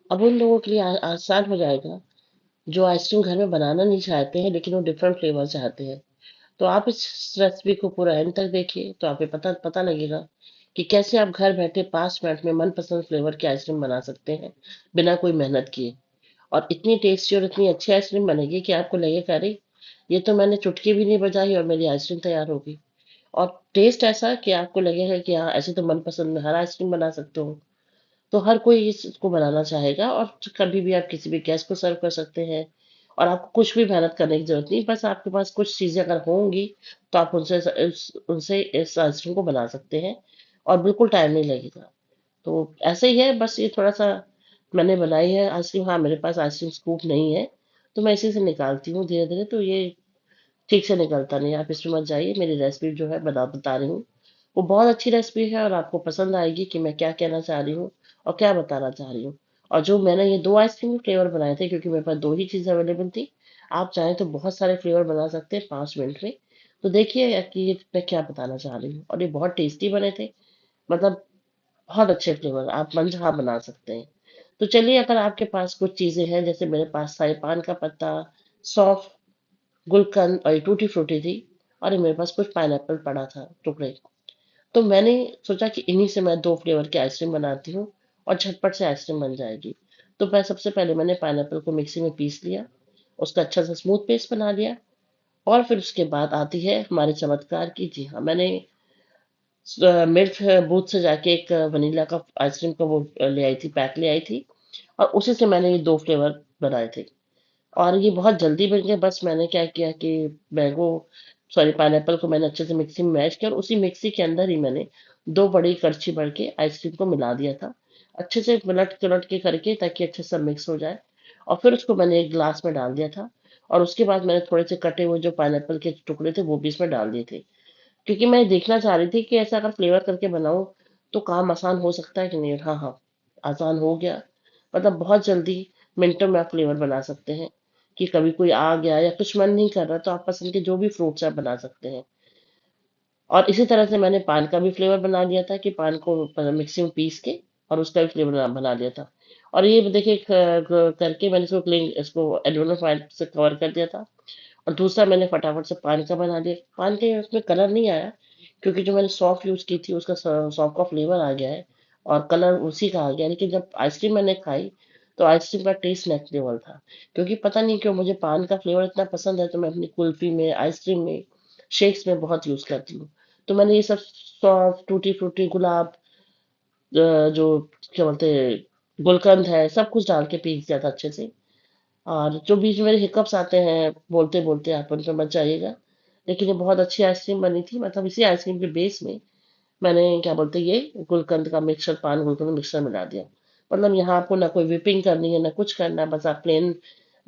अब उन लोगों के लिए आसान हो जाएगा जो आइसक्रीम घर में बनाना नहीं चाहते हैं लेकिन वो डिफरेंट फ्लेवर चाहते हैं। तो आप इस रेसिपी को पूरा एंड तक देखिए तो आपको पता पता लगेगा कि कैसे आप घर बैठे 5 मिनट में मनपसंद फ्लेवर की आइसक्रीम बना सकते हैं बिना कोई मेहनत किए। और इतनी टेस्टी और इतनी अच्छी आइसक्रीम बनेगी कि आपको लगेगा अरे ये तो मैंने चुटकी भी नहीं बजाई और मेरी आइसक्रीम तैयार होगी। और टेस्ट ऐसा कि आपको लगेगा कि हाँ ऐसे तो मनपसंद में हर आइसक्रीम बना सकते हो। तो हर कोई इसको बनाना चाहेगा और कभी भी आप किसी भी गेस्ट को सर्व कर सकते हैं। और आपको कुछ भी मेहनत करने की जरूरत नहीं, बस आपके पास कुछ चीजें अगर होंगी तो आप उनसे इस आइसक्रीम को बना सकते हैं और बिल्कुल टाइम नहीं लगेगा। तो ऐसे ही है, बस ये थोड़ा सा मैंने बनाई है आइसक्रीम। हाँ, मेरे पास आइसक्रीम स्कूप नहीं है तो मैं इसी से निकालती हूँ धीरे धीरे, तो ये ठीक से निकलता नहीं। आप इसमें मत जाइए, मेरी रेसिपी जो है बता रही हूँ वो बहुत अच्छी रेसिपी है और आपको पसंद आएगी कि मैं क्या कहना चाह रही हूँ और क्या बताना चाह रही हूँ। और जो मैंने ये दो आइसक्रीम के फ्लेवर बनाए थे क्योंकि मेरे पास दो ही चीज़ अवेलेबल थी, आप चाहें तो बहुत सारे फ्लेवर बना सकते हैं 5 मिनट में। तो देखिए कि ये मैं क्या बताना चाह रही हूँ, और ये बहुत टेस्टी बने थे। मतलब बहुत अच्छे फ्लेवर, आप मनचाहा बना सकते हैं। तो चलिए, अगर आपके पास कुछ चीज़ें हैं जैसे मेरे पास पान का पत्ता, सौंफ, गुलकंद और ये टूटी फ्रूटी थी, और ये मेरे पास कुछ पाइनएप्पल पड़ा था टुकड़े। तो मैंने सोचा कि इन्हीं से मैं दो फ्लेवर की आइसक्रीम बनाती हूँ और झटपट से आइसक्रीम बन जाएगी। तो मैं सबसे पहले मैंने पाइनएप्पल को मिक्सी में पीस लिया, उसका अच्छा सा स्मूथ पेस्ट बना लिया। और फिर उसके बाद आती है हमारे चमत्कार की। जी हाँ, मैंने मिल्क बूथ से जाके एक वनीला का आइसक्रीम का वो ले आई थी, पैक ले आई थी। और उसी से मैंने ये दो फ्लेवर बनाए थे और ये बहुत जल्दी बन गया। बस मैंने क्या किया कि मैंगो सॉरी पाइनएप्पल को मैंने अच्छे से मिक्सी में मैश किया और उसी मिक्सी के अंदर ही मैंने दो बड़ी कड़छी भर के आइसक्रीम को मिला दिया था, अच्छे से पलट पलट के करके ताकि अच्छे से मिक्स हो जाए। और फिर उसको मैंने एक ग्लास में डाल दिया था। और उसके बाद मैंने थोड़े से कटे हुए जो पाइनएप्पल के टुकड़े थे वो भी इसमें डाल दिए थे, क्योंकि मैं देखना चाह रही थी कि ऐसा अगर फ्लेवर करके बनाऊं तो काम आसान हो सकता है कि नहीं। हाँ हाँ, आसान हो गया। मतलब बहुत जल्दी, मिनटों में आप फ्लेवर बना सकते हैं। कि कभी कोई आ गया या कुछ मन नहीं कर रहा तो आप पसंद के जो भी फ्रूट्स आप बना सकते हैं। और इसी तरह से मैंने पान का भी फ्लेवर बना लिया था कि पान को मिक्सी में पीस के और उसका भी फ्लेवर बना लिया था। और ये देखिए करके मैंने इसको एल्यूमिनियम फॉइल से कवर कर दिया था। और दूसरा मैंने फटाफट से पान का बना लिया। पान के उसमें कलर नहीं आया क्योंकि जो मैंने सौंफ यूज की थी उसका सौंफ का फ्लेवर आ गया है और कलर उसी का आ गया। लेकिन जब आइसक्रीम मैंने खाई तो आइसक्रीम का टेस्ट नेक्स्ट लेवल था। क्योंकि पता नहीं क्यों मुझे पान का फ्लेवर इतना पसंद है, तो मैं अपनी कुल्फी में, आइसक्रीम में, शेक्स में बहुत यूज करती हूँ। तो मैंने ये सब सौंफ, टूटी फ्रूटी, गुलाब, जो क्या बोलते हैं गुलकंद है, सब कुछ डाल के पीस दिया था अच्छे से। और जो बीच में मेरे हिकअप्स आते हैं बोलते बोलते, आप उन पे मत जाइएगा। लेकिन ये बहुत अच्छी आइसक्रीम बनी थी। मतलब इसी आइसक्रीम के बेस में मैंने क्या बोलते हैं ये गुलकंद का मिक्सर, पान गुलकंद मिक्सर मिला दिया। मतलब यहाँ आपको ना कोई विपिंग करनी है ना कुछ करना है, बस आप प्लेन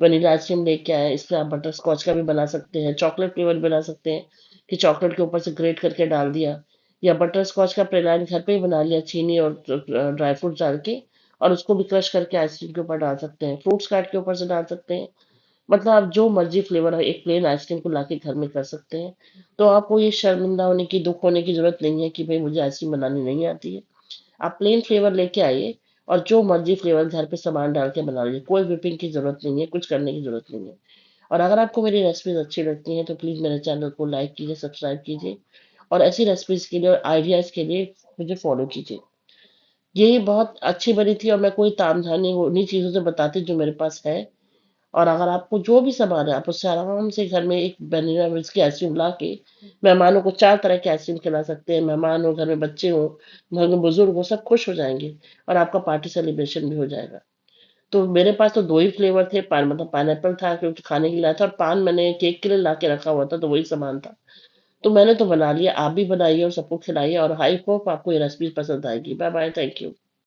वनीला आइसक्रीम लेके आए। इसमें आप बटर स्कॉच का भी बना सकते हैं, चॉकलेट फ्लेवर भी बना सकते हैं कि चॉकलेट के ऊपर से ग्रेट करके डाल दिया, या बटर स्कॉच का प्लेन घर पे ही बना लिया चीनी और ड्राई फ्रूट डाल के, और उसको भी क्रश करके आइसक्रीम के ऊपर डाल सकते हैं, फ्रूट्स काट के ऊपर से डाल सकते हैं। मतलब आप जो मर्जी फ्लेवर है एक प्लेन आइसक्रीम को लाके घर में कर सकते हैं। तो आपको ये शर्मिंदा होने की, दुख होने की जरूरत नहीं है कि भाई मुझे आइसक्रीम बनानी नहीं आती है। आप प्लेन फ्लेवर लेके आइए और जो मर्जी फ्लेवर घर पे सामान डाल के बना लीजिए। कोई व्हिपिंग की जरूरत नहीं है, कुछ करने की जरूरत नहीं है। और अगर आपको मेरी रेसिपीज अच्छी लगती हैं तो प्लीज मेरे चैनल को लाइक कीजिए, सब्सक्राइब कीजिए। और ऐसी रेसिपीज के लिए और आइडियाज के लिए मुझे फॉलो कीजिए। यही बहुत अच्छी बनी थी और मैं कोई ताम झानी उन्हीं चीजों से बताती जो मेरे पास है। और अगर आपको जो भी सामान है आप उससे आराम से घर में एक वैनिला मिल्क की आइसक्रीम ला के मेहमानों को 4 तरह की आइसक्रीम खिला सकते हैं। मेहमान हो, घर में बच्चे हो, घर में बुजुर्ग हो, सब खुश हो जाएंगे और आपका पार्टी सेलिब्रेशन भी हो जाएगा। तो मेरे पास तो दो ही फ्लेवर थे, पान मतलब पाइनएप्पल था क्योंकि खाने के लिए लाया था, और पान मैंने केक के लिए ला के रखा हुआ था तो वही सामान था। तो मैंने तो बना लिया, आप भी बनाइए और सबको खिलाइए। और आई होप आपको ये रेसिपी पसंद आएगी। Bye bye, thank you.